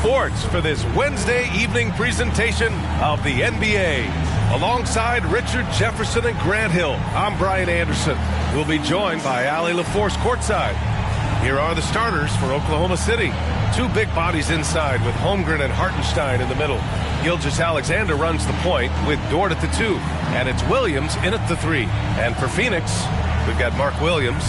Sports for this Wednesday evening presentation of the NBA. Alongside Richard Jefferson and Grant Hill, I'm Brian Anderson. We'll be joined by Allie LaForce courtside. Here are the starters for Oklahoma City. Two big bodies inside with Holmgren and Hartenstein in the middle. Gilgeous-Alexander runs the point with Dort at the 2. And it's Williams in at the 3. And for Phoenix, we've got Mark Williams.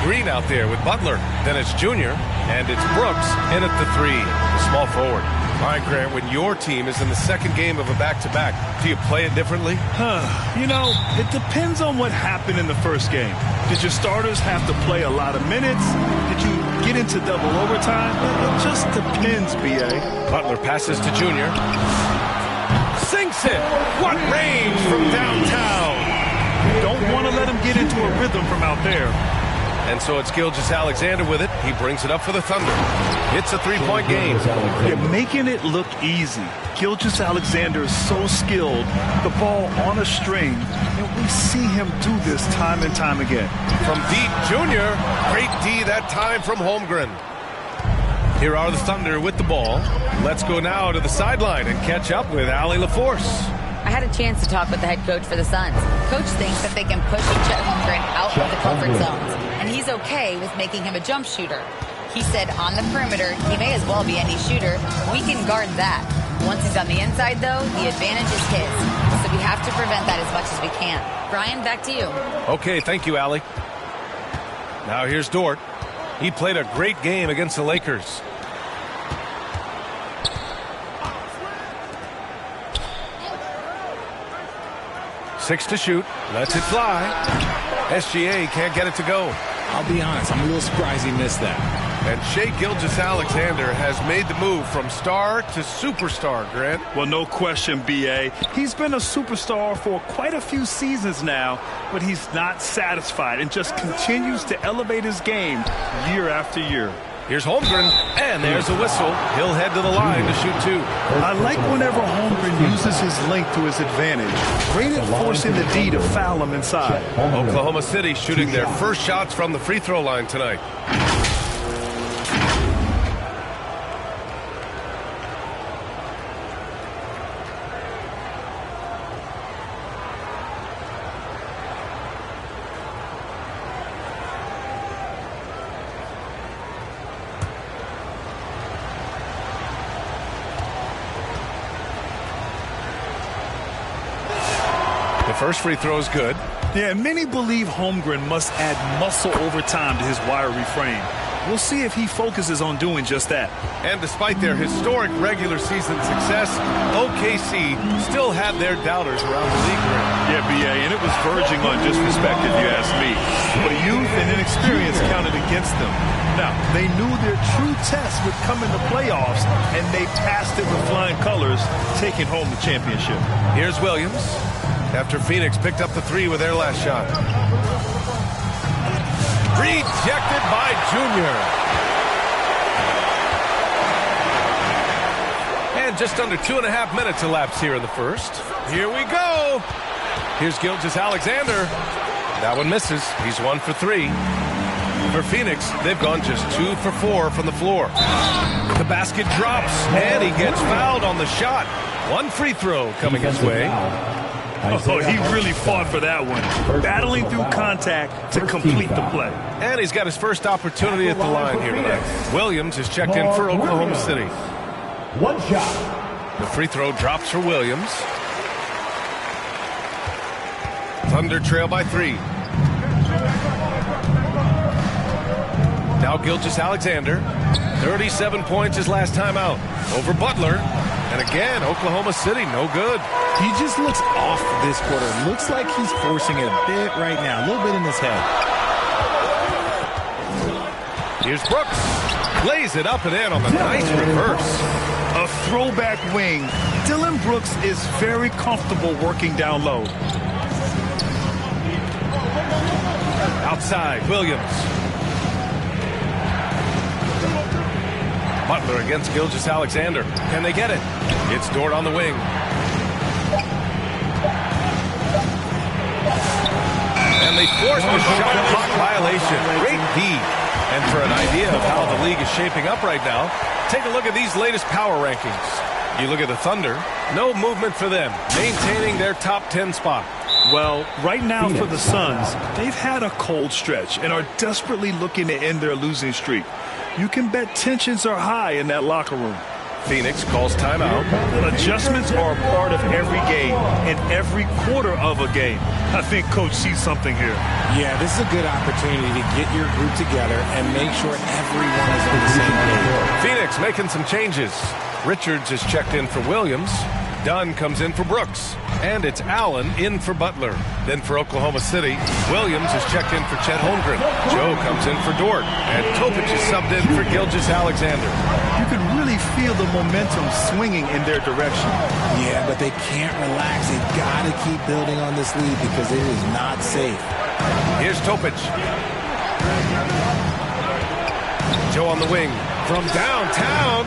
Green out there with Butler. Then it's Junior. And it's Brooks in at the 3, the small forward. All right, Grant, when your team is in the second game of a back-to-back, do you play it differently? You know, it depends on what happened in the first game. Did your starters have to play a lot of minutes? Did you get into double overtime? It just depends, B.A. Butler passes to Junior. Sinks it! What range from downtown! Don't want to let him get into a rhythm from out there. And so it's Gilgeous-Alexander with it. He brings it up for the Thunder. It's a three-point game. They're making it look easy. Gilgeous-Alexander is so skilled. The ball on a string. And we see him do this time and time again. From deep, Junior. Great D that time from Holmgren. Here are the Thunder with the ball. Let's go now to the sideline and catch up with Allie LaForce. I had a chance to talk with the head coach for the Suns. Coach thinks that they can push Chet Holmgren out of the comfort zones, and he's okay with making him a jump shooter. He said on the perimeter, he may as well be any shooter. We can guard that. Once he's on the inside, though, the advantage is his. So we have to prevent that as much as we can. Brian, back to you. Okay, thank you, Allie. Now here's Dort. He played a great game against the Lakers. Six to shoot. Lets it fly. SGA can't get it to go. I'll be honest, I'm a little surprised he missed that. And Shai Gilgeous-Alexander has made the move from star to superstar, Grant. Well, no question, B.A. He's been a superstar for quite a few seasons now, but he's not satisfied and just continues to elevate his game year after year. Here's Holmgren, and there's a whistle. He'll head to the line to shoot 2. I like whenever Holmgren uses his length to his advantage. Great at forcing the D to foul him inside. Oklahoma City shooting their first shots from the free throw line tonight. First free throw is good. Yeah, many believe Holmgren must add muscle over time to his wiry frame. We'll see if he focuses on doing just that. And despite their historic regular season success, OKC still had their doubters around the league. Yeah, B.A., and it was verging on disrespect if you ask me. But youth and inexperience counted against them. Now, they knew their true test would come in the playoffs, and they passed it with flying colors, taking home the championship. Here's Williams. After Phoenix picked up the 3 with their last shot. Rejected by Junior. And just under 2.5 minutes elapsed here in the first. Here we go. Here's Gilgeous-Alexander. That one misses. He's 1 for 3. For Phoenix, they've gone just 2 for 4 from the floor. The basket drops, and he gets fouled on the shot. One free throw coming his way. Oh, he really fought for that one. Battling through contact to complete the play. And he's got his first opportunity at the line here tonight. Williams is checked in for Oklahoma City. One shot. The free throw drops for Williams. Thunder trail by 3. Now Gilgeous-Alexander. 37 points his last time out. Over Butler. And again, Oklahoma City, no good. He just looks off this quarter. Looks like he's forcing it a bit right now. A little bit in his head. Here's Brooks. Lays it up and in on the nice reverse. A throwback wing. Dillon Brooks is very comfortable working down low. Outside, Williams. Butler against Gilgeous-Alexander. Can they get it? It's Dort on the wing. And they forced the shot clock violation. Great D. And for an idea of how the league is shaping up right now, take a look at these latest power rankings. You look at the Thunder, no movement for them, maintaining their top 10 spot. Well, right now for the Suns, they've had a cold stretch and are desperately looking to end their losing streak. You can bet tensions are high in that locker room. Phoenix calls timeout. Adjustments are a part of every game and every quarter of a game. I think Coach sees something here. Yeah, this is a good opportunity to get your group together and make sure everyone is on the same page. Phoenix making some changes. Richards is checked in for Williams. Dunn comes in for Brooks. And it's Allen in for Butler. Then for Oklahoma City, Williams is checked in for Chet Holmgren. Joe comes in for Dort. And Topic is subbed in for Gilgeous-Alexander. You can really feel the momentum swinging in their direction. Yeah, but they can't relax. They've got to keep building on this lead because it is not safe. Here's Topic. Joe on the wing. From downtown,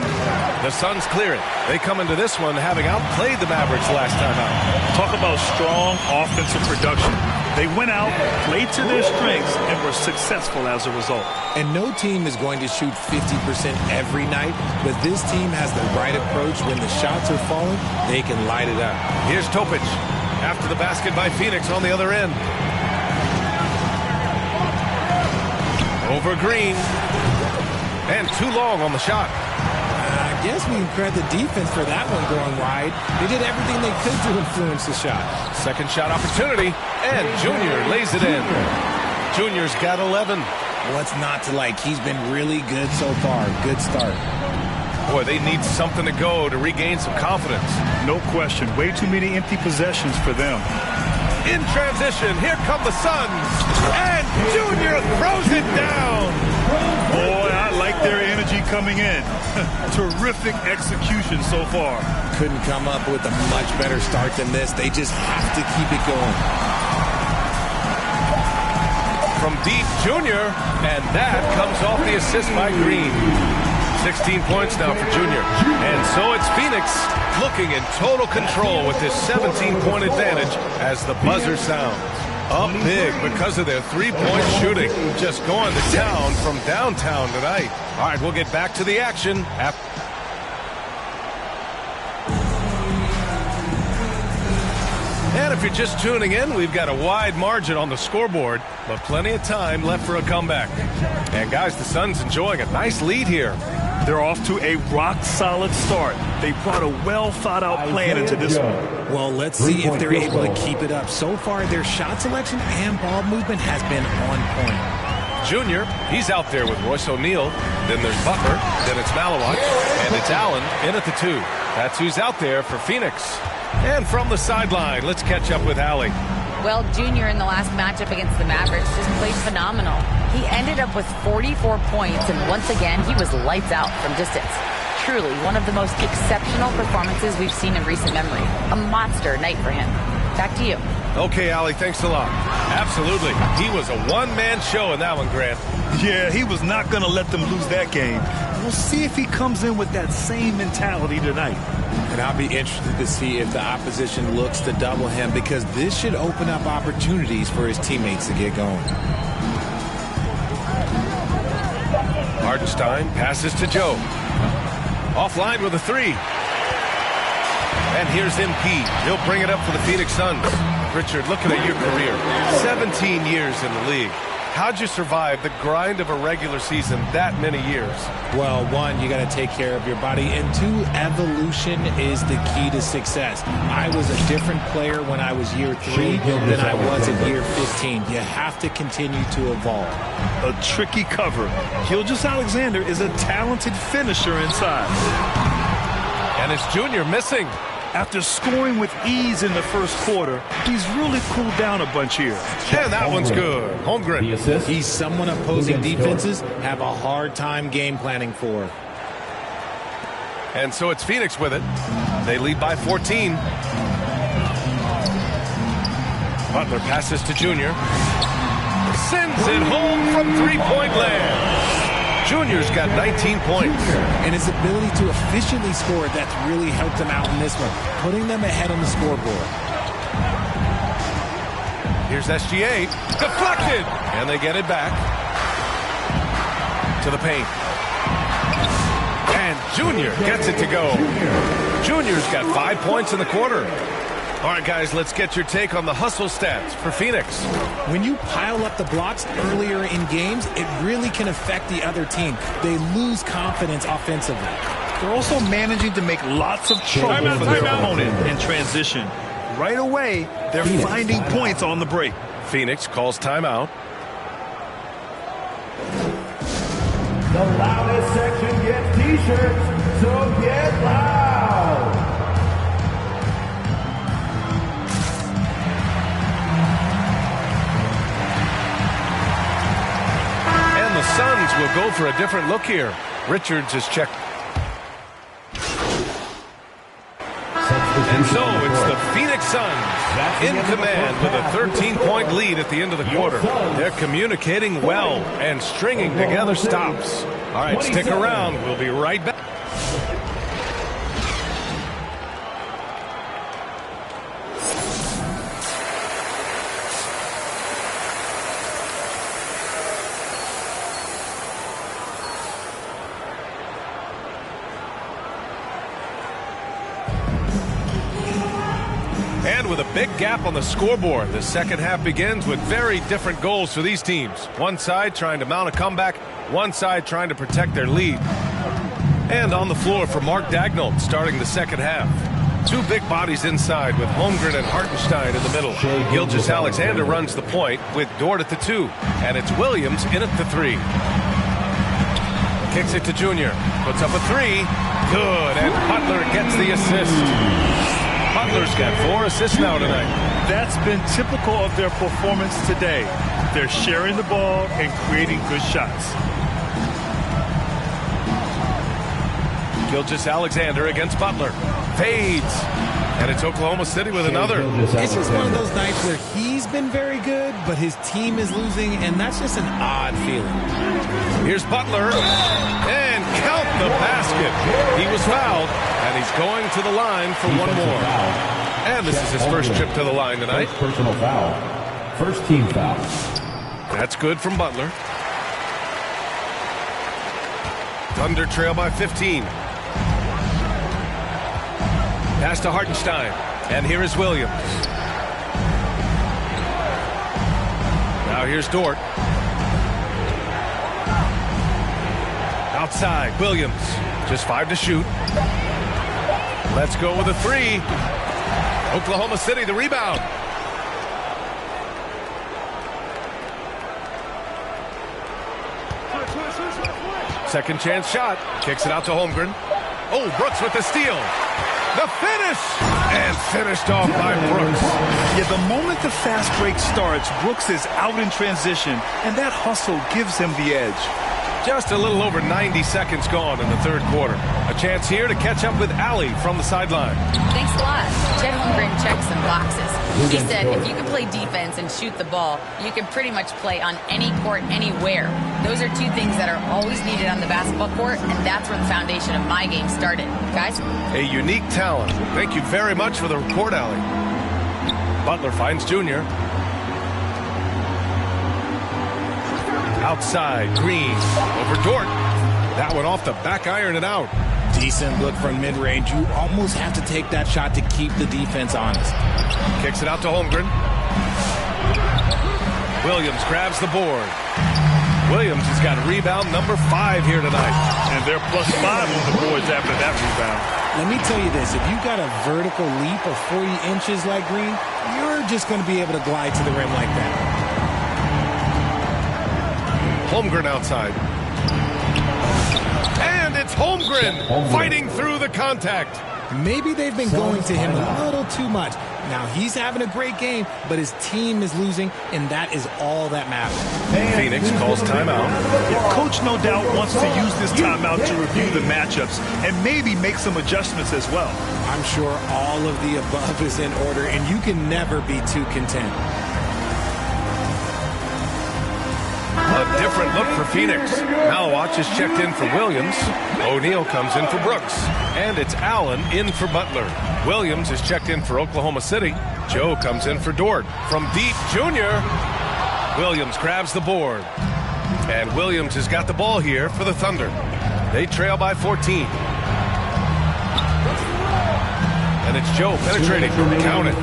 the Suns clear it. They come into this one having outplayed the Mavericks last time out. Talk about strong offensive production. They went out, played to their strengths, and were successful as a result. And no team is going to shoot 50% every night, but this team has the right approach. When the shots are falling, they can light it up. Here's Topic after the basket by Phoenix on the other end. Over Green. And too long on the shot. I guess we can credit the defense for that one going wide. They did everything they could to influence the shot. Second shot opportunity, and Junior lays it in. Junior's got 11. What's not to like? He's been really good so far. Good start. Boy, they need something to go to regain some confidence. No question. Way too many empty possessions for them. In transition, here come the Suns. And Junior throws it down. Boy, I like their energy coming in. Terrific execution so far. Couldn't come up with a much better start than this. They just have to keep it going. From deep, Junior, and that comes off the assist by Green. 16 points now for Junior. And so it's Phoenix looking in total control with this 17-point advantage as the buzzer sounds. Up big because of their three-point shooting. Just going to town from downtown tonight. All right, we'll get back to the action. And if you're just tuning in, we've got a wide margin on the scoreboard, but plenty of time left for a comeback. And guys, the Suns enjoying a nice lead here. They're off to a rock-solid start. They brought a well-thought-out plan into this one. Well, let's see if they're able to keep it up. So far, their shot selection and ball movement has been on point. Junior, he's out there with Royce O'Neal. Then there's Butler. Then it's Malawat. And it's Allen in at the 2. That's who's out there for Phoenix. And from the sideline, let's catch up with Allie. Well, Junior in the last matchup against the Mavericks just played phenomenal. He ended up with 44 points, and once again, he was lights out from distance. Truly, one of the most exceptional performances we've seen in recent memory. A monster night for him. Back to you. Okay, Allie, thanks a lot. Absolutely. He was a one-man show in that one, Grant. Yeah, he was not going to let them lose that game. We'll see if he comes in with that same mentality tonight. And I'll be interested to see if the opposition looks to double him, because this should open up opportunities for his teammates to get going. Hartenstein passes to Joe. Offline with a 3. And here's MP. He'll bring it up for the Phoenix Suns. Richard, looking at your career, 17 years in the league. How'd you survive the grind of a regular season that many years? Well, one, you got to take care of your body, and two, evolution is the key to success. I was a different player when I was year 3 than I was at year 15. You have to continue to evolve. A tricky cover. Gilgeous-Alexander is a talented finisher inside. And it's Junior missing. After scoring with ease in the first quarter, he's really cooled down a bunch here. And that one's good. Holmgren. He's someone opposing defenses have a hard time game planning for. And so it's Phoenix with it. They lead by 14. Butler passes to Junior. Sends it home from three-point land. Junior's got 19 points. And his ability to efficiently score, that's really helped him out in this one, putting them ahead on the scoreboard. Here's SGA. Deflected. And they get it back. to the paint. And Junior gets it to go. Junior's got 5 points in the quarter. All right, guys, let's get your take on the hustle stats for Phoenix. When you pile up the blocks earlier in games, it really can affect the other team. They lose confidence offensively. They're also managing to make lots of trouble for their opponent in transition. Right away, they're finding points on the break. Phoenix calls timeout. The loudest section gets t-shirts, so get loud. And the Suns will go for a different look here. Richards is checked. And so it's the Phoenix Suns in command with a 13-point lead at the end of the quarter. They're communicating well and stringing together stops. All right, stick around. We'll be right back. And with a big gap on the scoreboard, the second half begins with very different goals for these teams. One side trying to mount a comeback, one side trying to protect their lead. And on the floor for Mark Daigneault starting the second half. Two big bodies inside with Holmgren and Hartenstein in the middle. Gilgeous-Alexander runs the point with Dort at the 2. And it's Williams in at the 3. Kicks it to Junior. Puts up a 3. Good. And Butler gets the assist. Butler's got 4 assists now tonight. That's been typical of their performance today. They're sharing the ball and creating good shots. Gilgeous-Alexander against Butler. Fades. And it's Oklahoma City with another. It's just one of those nights where he's been very good, but his team is losing, and that's just an odd feeling. Here's Butler. And count the basket. He was fouled, and he's going to the line for one more. And this is his first trip to the line tonight. First personal foul. First team foul. That's good from Butler. Thunder trail by 15. Pass to Hartenstein. And here is Williams. Now here's Dort. Outside, Williams. Just 5 to shoot. Let's go with a 3. Oklahoma City, the rebound. Second chance shot. Kicks it out to Holmgren. Oh, Brooks with the steal. The finish! And finished off by Brooks. Yeah, the moment the fast break starts, Brooks is out in transition, and that hustle gives him the edge. Just a little over 90 seconds gone in the third quarter. A chance here to catch up with Allie from the sideline. Thanks a lot. Chet Holmgren checks some boxes. He said if you can play defense and shoot the ball, you can pretty much play on any court, anywhere. Those are 2 things that are always needed on the basketball court, and that's where the foundation of my game started. Guys? A unique talent. Thank you very much for the report, Allie. Butler finds Junior. Outside, Green, over Dort. That one off the back iron and out. Decent look from mid-range. You almost have to take that shot to keep the defense honest. Kicks it out to Holmgren. Williams grabs the board. Williams has got rebound number 5 here tonight. And they're +5 on the boards after that rebound. Let me tell you this. If you got a vertical leap of 40 inches like Green, you're just going to be able to glide to the rim like that. Holmgren outside. And it's Holmgren fighting through the contact. Maybe they've been going to him a little too much. Now, he's having a great game, but his team is losing, and that is all that matters. Phoenix calls timeout. Yeah, Coach no doubt wants to use this timeout to review the matchups and maybe make some adjustments as well. I'm sure all of the above is in order, and you can never be too content. A different look for Phoenix. Malawach is checked in for Williams. O'Neal comes in for Brooks. And it's Allen in for Butler. Williams is checked in for Oklahoma City. Joe comes in for Dort. From deep, Junior. Williams grabs the board. And Williams has got the ball here for the Thunder. They trail by 14. And it's Joe penetrating. Count it.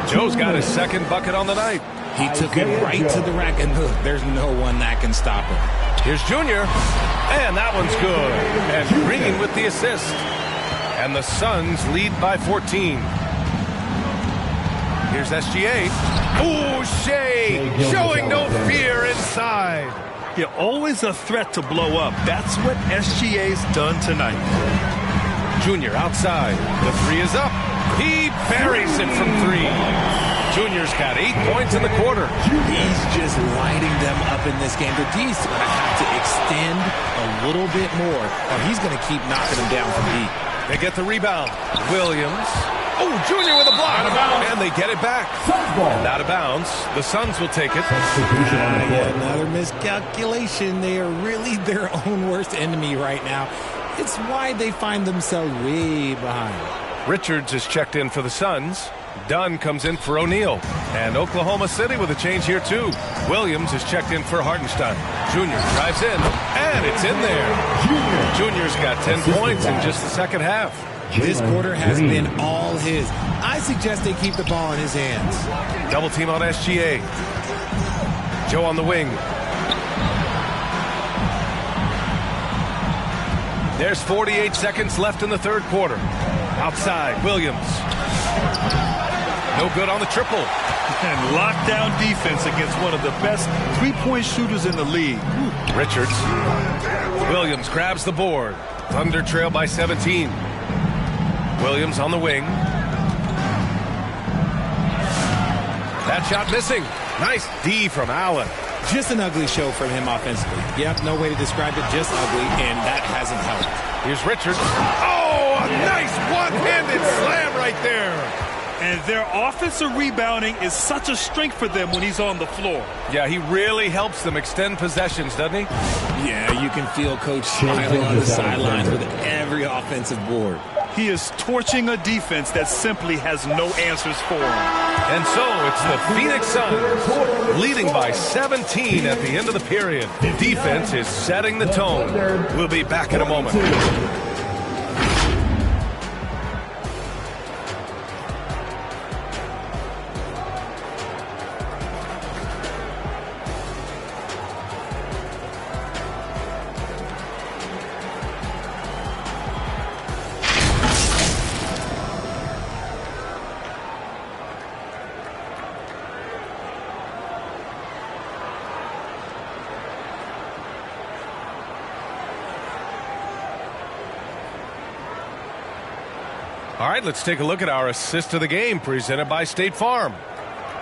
Joe's got his second bucket on the night. He took it right to the rack, and look, there's no one that can stop him. Here's Junior. And that one's good. And Green with the assist. And the Suns lead by 14. Here's SGA. Ooh, Shea showing no fear inside. Yeah, always a threat to blow up. That's what SGA's done tonight. Junior outside. The three is up. He buries it from three. Junior's got 8 points in the quarter. He's just lighting them up in this game. The D's going to have to extend a little bit more, or he's going to keep knocking them down from deep. They get the rebound. Williams. Oh, Junior with a block. And they get it back. And out of bounds. The Suns will take it. Another miscalculation. They are really their own worst enemy right now. It's why they find themselves way behind. Richards is checked in for the Suns. Dunn comes in for O'Neal. And Oklahoma City with a change here, too. Williams is checked in for Hartenstein. Junior drives in, and it's in there. Junior's got 10 points in just the second half. This quarter has been all his. I suggest they keep the ball in his hands. Double team on SGA. Joe on the wing. There's 48 seconds left in the third quarter. Outside, Williams. No good on the triple. And lockdown defense against one of the best three-point shooters in the league. Richards. Williams grabs the board. Thunder trail by 17. Williams on the wing. That shot missing. Nice D from Allen. Just an ugly show from him offensively. Yep, no way to describe it, just ugly, and that hasn't helped. Here's Richards. Oh, a nice one-handed slam right there. And their offensive rebounding is such a strength for them when he's on the floor. Yeah, he really helps them extend possessions, doesn't he? Yeah, you can feel Coach smiling on the sidelines with every offensive board. He is torching a defense that simply has no answers for him. And so it's the Phoenix Suns leading by 17 at the end of the period. Defense is setting the tone. We'll be back in a moment. All right, let's take a look at our assist of the game presented by State Farm.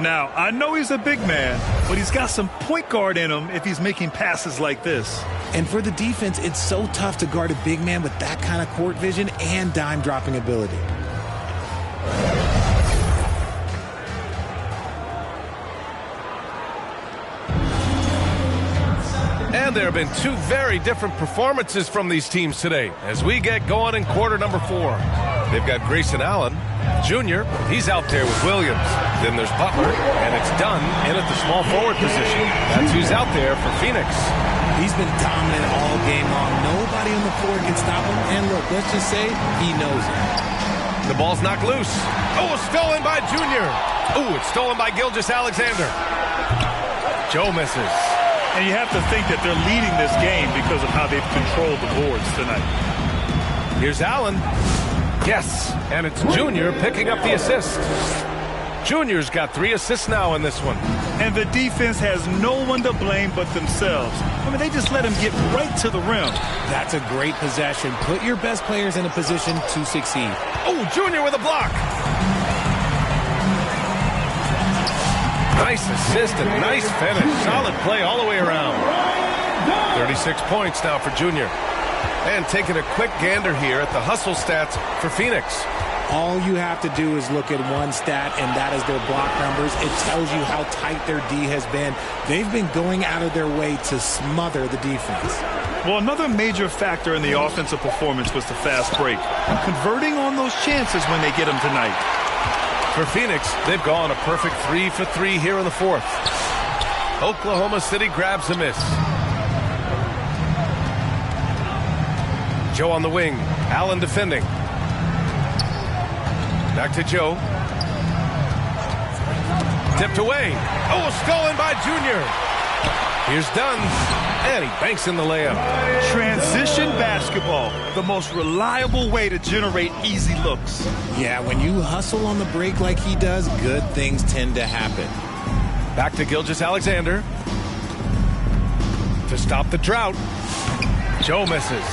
Now, I know he's a big man, but he's got some point guard in him if he's making passes like this. And for the defense, it's so tough to guard a big man with that kind of court vision and dime-dropping ability. And there have been two very different performances from these teams today as we get going in quarter number 4. They've got Grayson Allen, Jr. He's out there with Williams. Then there's Butler, and it's Dunn in at the small forward position. That's who's out there for Phoenix. He's been dominant all game long. Nobody on the floor can stop him. And look, let's just say he knows it. The ball's knocked loose. Oh, stolen by Jr. Oh, it's stolen by Gilgeous-Alexander. Joe misses. And you have to think that they're leading this game because of how they've controlled the boards tonight. Here's Allen. Yes, and it's Junior picking up the assist. Junior's got 3 assists now in this one. And the defense has no one to blame but themselves. I mean, they just let him get right to the rim. That's a great possession. Put your best players in a position to succeed. Oh, Junior with a block. Nice assist and nice finish. Solid play all the way around. 36 points now for Junior. And taking a quick gander here at the hustle stats for Phoenix. All you have to do is look at one stat, and that is their block numbers. It tells you how tight their D has been. They've been going out of their way to smother the defense. Well, another major factor in the offensive performance was the fast break. Converting on those chances when they get them tonight. For Phoenix, they've gone a perfect 3 for 3 here in the fourth. Oklahoma City grabs a miss. Joe on the wing. Allen defending. Back to Joe. Tipped away. Oh, stolen by Junior. Here's Dunn. And he banks in the layup. Transition basketball, the most reliable way to generate easy looks. Yeah, when you hustle on the break like he does, good things tend to happen. Back to Gilgeous-Alexander. To stop the drought. Joe misses.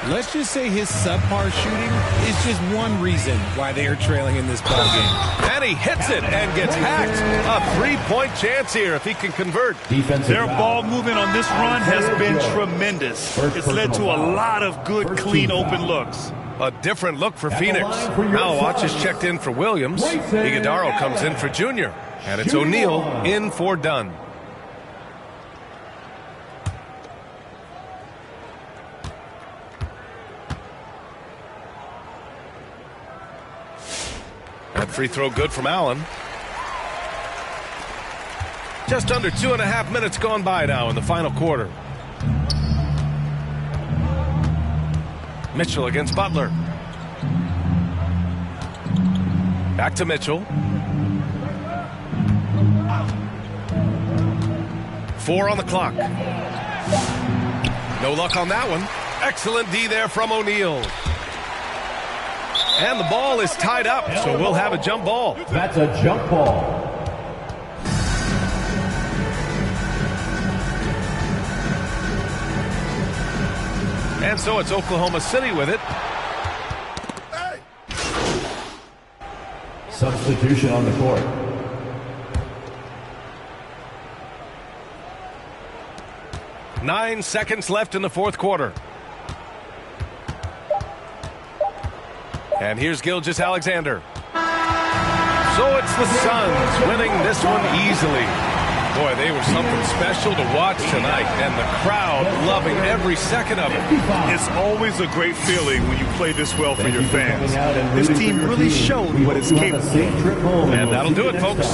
Let's just say his subpar shooting is just one reason why they are trailing in this ballgame. And he hits it and gets hacked. A three-point chance here if he can convert. Their ball movement on this run has been tremendous. It's led to a lot of good, clean, open looks. A different look for Phoenix. Malawatch is checked in for Williams. Iguodaro comes in for Junior. And it's O'Neal in for Dunn. That free throw good from Allen. Just under 2.5 minutes gone by now in the final quarter. Mitchell against Butler. Back to Mitchell. 4 on the clock. No luck on that one. Excellent D there from O'Neal. And the ball is tied up, so we'll have a jump ball. That's a jump ball. And so it's Oklahoma City with it. Substitution on the court. Nine seconds left in the fourth quarter. And here's Gilgeous-Alexander. So it's the Suns winning this one easily. Boy, they were something special to watch tonight, and the crowd loving every second of it. It's always a great feeling when you play this well for your fans. This team really showed what it's capable of. And that'll do it, folks.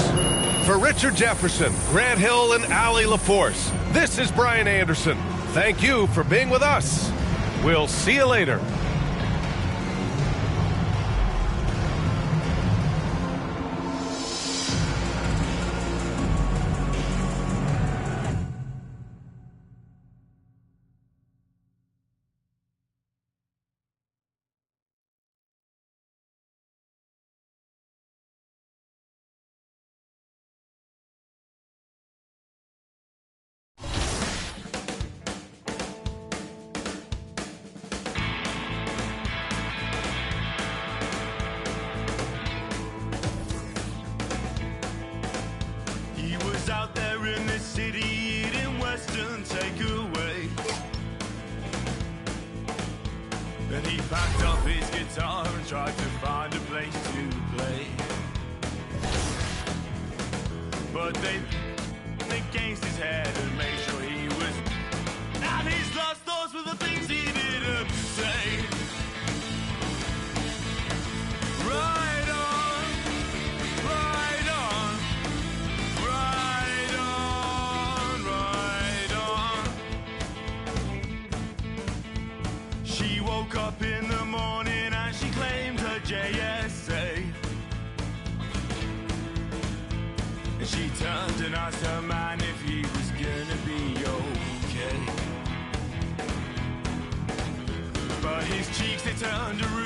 For Richard Jefferson, Grant Hill, and Allie LaForce, this is Brian Anderson. Thank you for being with us. We'll see you later. Out there in the city eating Western takeaway, and he packed up his guitar and tried to find a place to play, but they against his head and made sure he was, and his last thoughts were the things he didn't say. Right on, right on, right on, right on. She woke up in the morning and she claimed her JSA. And she turned and asked her man if he was gonna be okay. But his cheeks, they turned around.